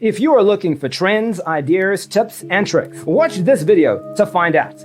If you are looking for trends, ideas, tips, and tricks, watch this video to find out.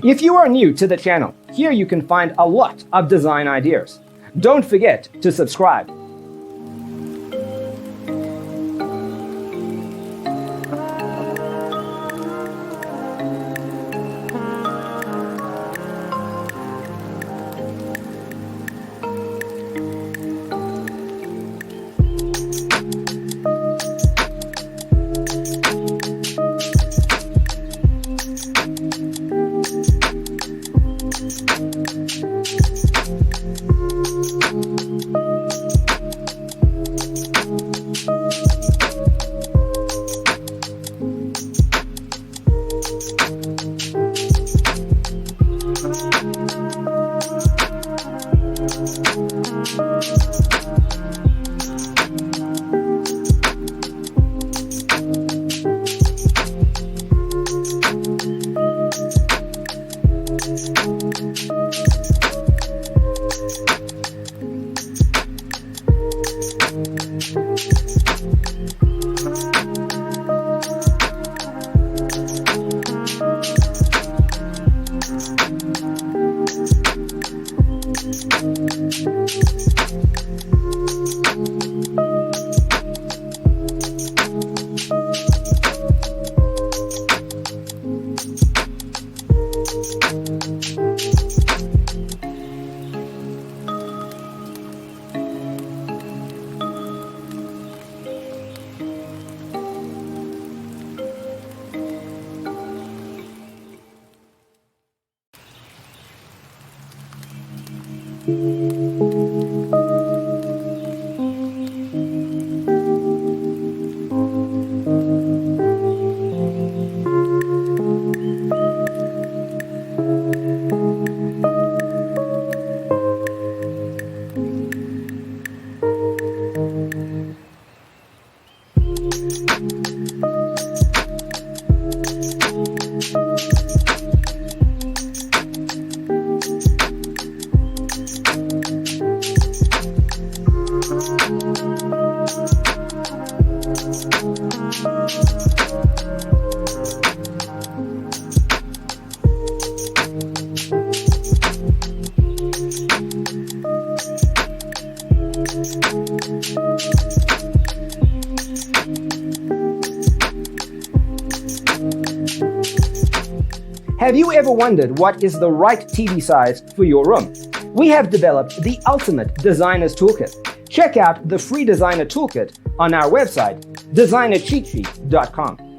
If you are new to the channel, here you can find a lot of design ideas. Don't forget to subscribe. Have you ever wondered what is the right TV size for your room? We have developed the ultimate designer's toolkit. Check out the free designer toolkit on our website, designercheatsheet.com.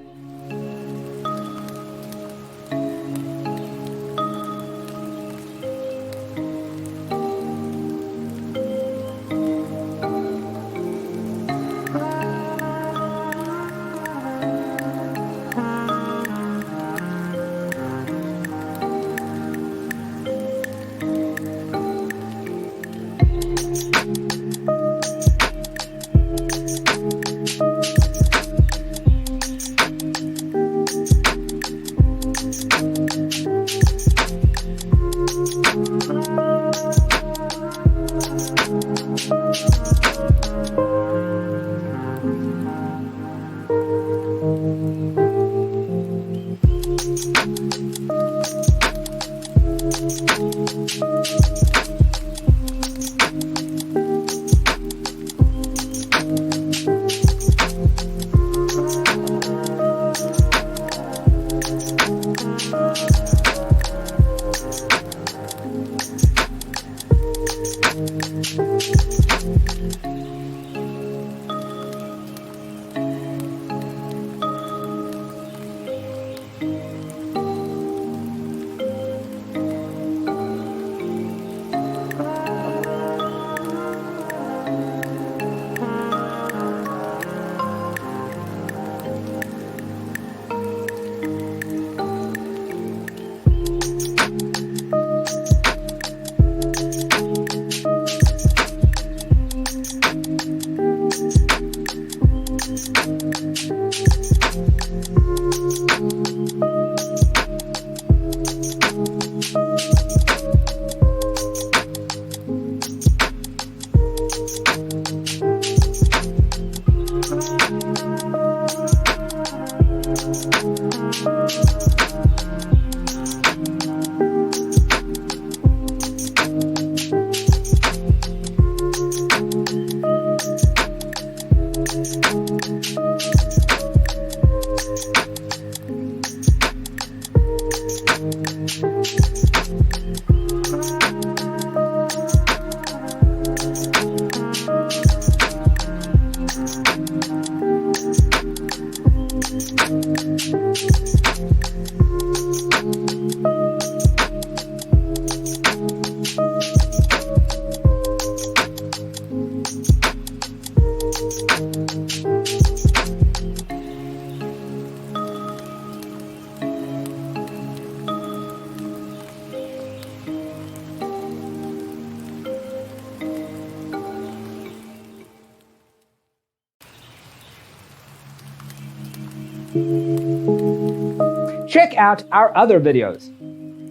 Check out our other videos.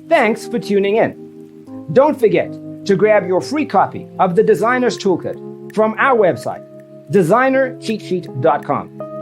Thanks for tuning in. Don't forget to grab your free copy of the Designer's Toolkit from our website, designercheatsheet.com.